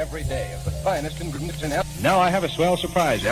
every day of the finest ingredients in health. Now I have a swell surprise.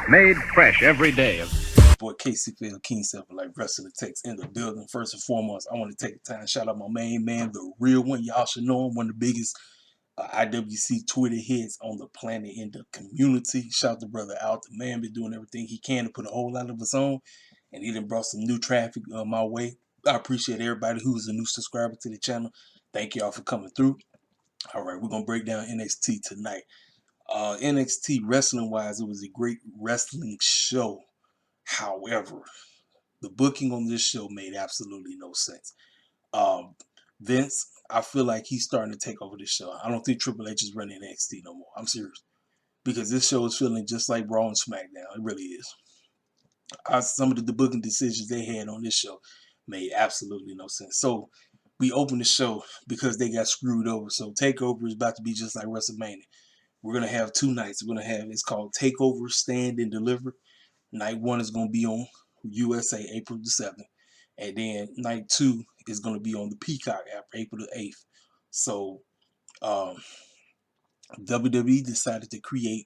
Made fresh every day. Boy, KCFL King Self like Wrestling Text in the building. First and foremost, I want to take the time to shout out my main man, the real one. Y'all should know him, one of the biggest IWC Twitter hits on the planet in the community. Shout the brother out. The man been doing everything he can to put a whole lot of us on, and he done brought some new traffic my way. I appreciate everybody who's a new subscriber to the channel. Thank y'all for coming through. All right, we're gonna break down NXT tonight. NXT wrestling wise, it was a great wrestling show. However, the booking on this show made absolutely no sense. Vince, I feel like he's starting to take over this show. I don't think Triple H is running NXT no more. I'm serious. Because this show is feeling just like Raw and SmackDown. It really is. Some of the booking decisions they had on this show made absolutely no sense. So we opened the show because they got screwed over. So TakeOver is about to be just like WrestleMania. We're going to have 2 nights. We're going to have, it's called TakeOver Stand and Deliver. Night 1 is going to be on USA April the 7th. And then night 2 is going to be on the Peacock app April the 8th. So WWE decided to create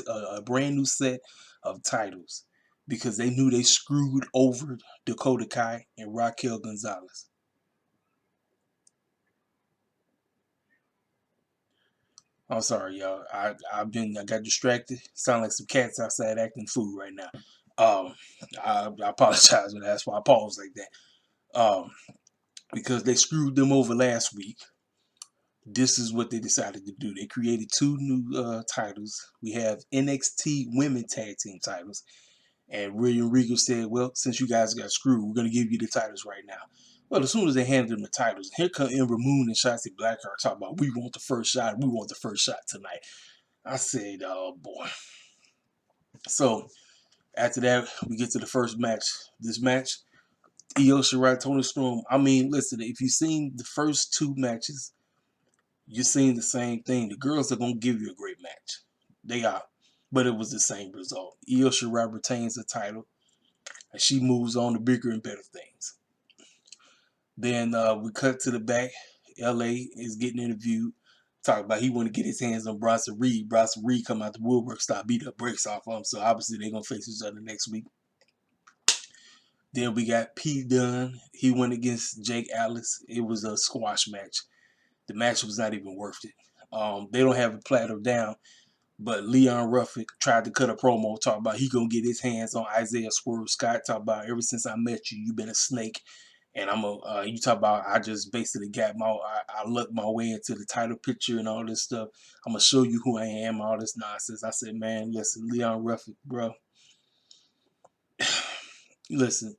a brand new set of titles because they knew they screwed over Dakota Kai and Raquel Gonzalez. I'm sorry, y'all. I got distracted. Sound like some cats outside acting fool right now. I apologize for that. That's why I paused like that. Because they screwed them over last week. This is what they decided to do. They created 2 new titles. We have NXT Women Tag Team titles. And William Regal said, well, since you guys got screwed, we're going to give you the titles right now. Well, as soon as they handed them the titles, here come Ember Moon and Shotzi Blackheart talking about, we want the first shot. We want the first shot tonight. I said, oh, boy. So, after that, we get to the first match. This match, Io Shirai, Toni Storm. I mean, listen, if you've seen the first 2 matches, you're seeing the same thing. The girls are going to give you a great match. They are. But it was the same result. Io Shirai retains the title, and she moves on to bigger and better things. Then we cut to the back. LA is getting interviewed. Talk about he want to get his hands on Bronson Reed. Bronson Reed come out the woodwork, start beat up breaks off of him. So obviously they're going to face each other next week. Then we got P. Dunne. He went against Jake Atlas. It was a squash match. The match was not even worth it. They don't have a platter down. But Leon Ruffin tried to cut a promo, talk about he gonna get his hands on Isaiah Swerve Scott. Talk about ever since I met you, you've been a snake, and you talk about I just basically got I looked my way into the title picture and all this stuff. I'm gonna show you who I am, all this nonsense. I said, man, listen, Leon Ruffin, bro, listen,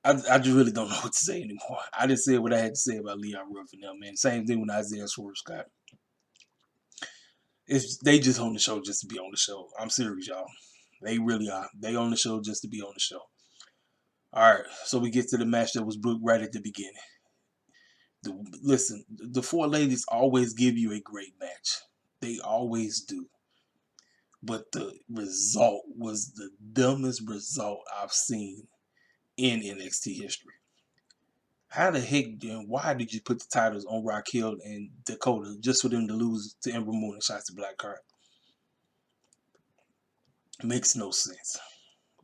I just really don't know what to say anymore. I just said what I had to say about Leon Ruffin now, man. Same thing with Isaiah Swerve Scott. They just on the show just to be on the show. I'm serious, y'all. They really are. They on the show just to be on the show. All right, so we get to the match that was booked right at the beginning. Listen, the 4 ladies always give you a great match. They always do. But the result was the dumbest result I've seen in NXT history. how the heck and why did you put the titles on Raquel and Dakota just for them to lose to Ember Moon and Shotzi Blackheart? Makes no sense.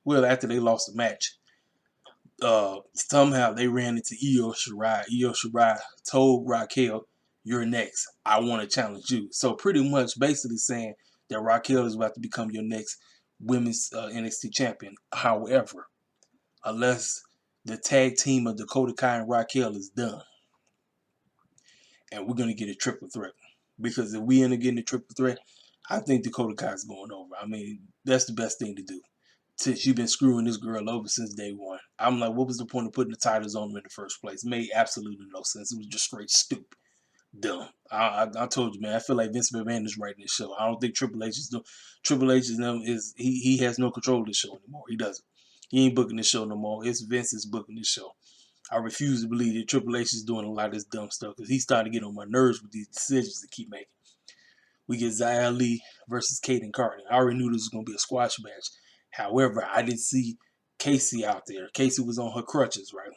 Well, after they lost the match, somehow they ran into Io Shirai. Io Shirai told Raquel, "You're next. I want to challenge you." So pretty much, basically saying that Raquel is about to become your next women's NXT champion. However, unless the tag team of Dakota Kai and Raquel is done, and we're gonna get a triple threat. Because if we end up getting a triple threat, I think Dakota Kai is going over. I mean, that's the best thing to do. Since you've been screwing this girl over since day one. I'm like, what was the point of putting the titles on them in the first place? It made absolutely no sense. It was just straight stupid. Dumb. I told you, man. I feel like Vince McMahon is writing this show. I don't think Triple H is doing. Triple H is he has no control of this show anymore. He doesn't. He ain't booking this show no more. It's Vince is booking this show. I refuse to believe that Triple H is doing a lot of this dumb stuff because he's starting to get on my nerves with these decisions to keep making. We get Xia Li versus Kaden Carter. I already knew this was going to be a squash match. However, I didn't see Casey out there. Casey was on her crutches, right?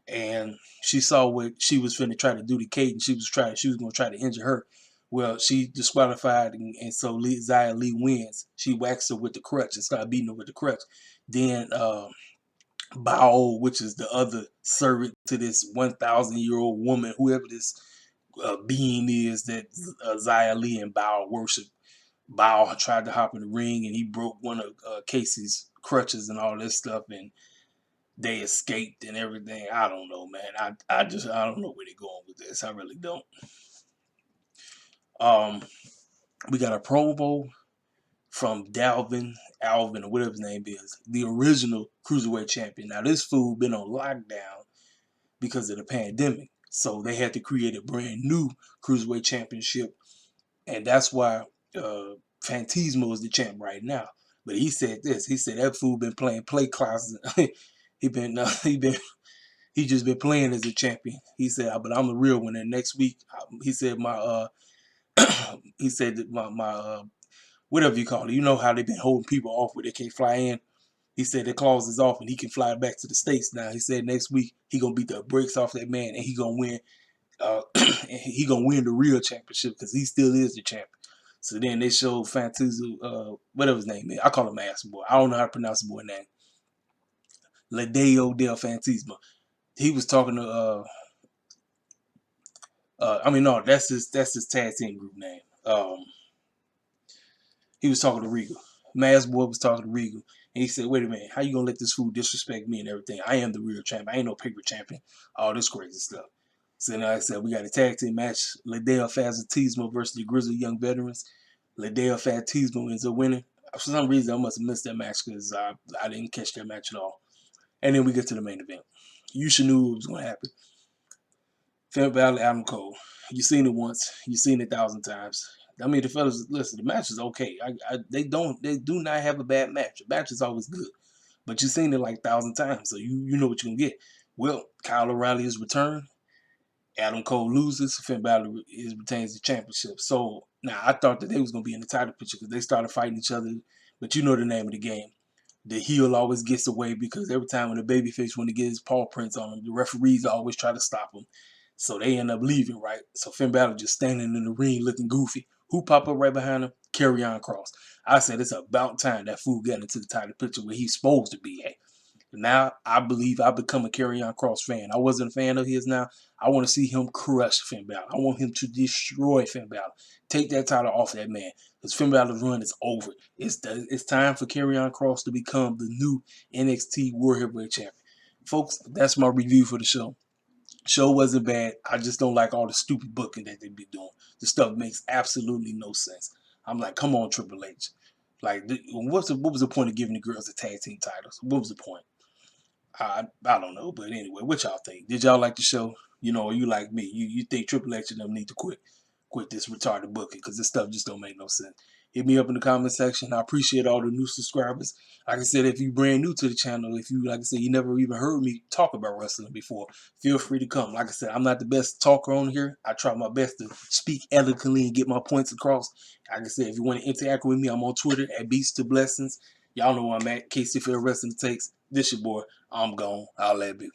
And she saw what she was finna try to do to Kaden. She was going to try to injure her. Well, she disqualified, and so Xia Li wins. She whacks her with the crutch and started beating her with the crutch. Then Bao, which is the other servant to this 1,000-year-old woman, whoever this being is that Xia Li and Bao worship. Bao tried to hop in the ring and he broke one of Casey's crutches and all this stuff, and they escaped and everything. I don't know, man. I don't know where they're going with this. I really don't. We got a promo from Alvin, or whatever his name is, the original Cruiserweight champion. Now, this fool been on lockdown because of the pandemic. So they had to create a brand new Cruiserweight championship. And that's why Fantismo is the champ right now. But he said this. He said that fool been playing play closet. he just been playing as a champion. He said, but I'm the real one. And next week, he said he said that my whatever you call it. You know how they've been holding people off where they can't fly in. He said the clause is off and he can fly back to the States now. He said next week he gonna beat the brakes off that man and he gonna win. And he gonna win the real championship because he still is the champion. So then they showed Fantuzu, whatever his name is. I call him Ass Boy. I don't know how to pronounce the boy name. Ladeo del Fantismo. He was talking to no, that's his tag team group name. He was talking to Regal. Mass Boy was talking to Regal. And he said, wait a minute, how you gonna let this fool disrespect me and everything? I am the real champion. I ain't no paper champion. All this crazy stuff. So now I said we got a tag team match. Ladeo Fantismo versus the Grizzly Young Veterans. Ladeo Fantismo ends up winning. For some reason, I must have missed that match because I didn't catch that match at all. And then we get to the main event. You should knew it was going to happen. Finn Balor, Adam Cole. You've seen it once. You've seen it 1,000 times. I mean, the fellas, listen, the match is okay. They do not have a bad match. The match is always good. But you've seen it like 1,000 times, so you know what you're going to get. Well, Kyle O'Reilly is returned. Adam Cole loses, Finn Balor retains the championship. So now I thought that they was gonna be in the title picture because they started fighting each other. But you know the name of the game. The heel always gets away because every time when the babyface want to get his paw prints on him, the referees always try to stop him. So they end up leaving, right? So Finn Balor just standing in the ring looking goofy. Who pop up right behind him? Kross. I said it's about time that fool got into the title picture where he's supposed to be at. Now I believe I've become a Kross fan. I wasn't a fan of his now. I want to see him crush Finn Balor. I want him to destroy Finn Balor. Take that title off that man. Because Finn Balor's run is over. It's time for Kross to become the new NXT World Heavyweight Champion. Folks, that's my review for the show. Show wasn't bad. I just don't like all the stupid booking that they be doing. The stuff makes absolutely no sense. I'm like, come on, Triple H. Like, what was the point of giving the girls the tag team titles? What was the point? I don't know, but anyway, what y'all think? Did y'all like the show? You know, or you like me? You think Triple H and them need to quit this retarded booking because this stuff just don't make no sense. Hit me up in the comment section. I appreciate all the new subscribers. Like I said, if you brand new to the channel, if you, like I said, you never even heard me talk about wrestling before, feel free to come. Like I said, I'm not the best talker on here. I try my best to speak eloquently and get my points across. Like I said, if you want to interact with me, I'm on Twitter at Beats to Blessings. Y'all know where I'm at. KCFL Wrestling Takes. This your boy. I'm gone. I'll let it be.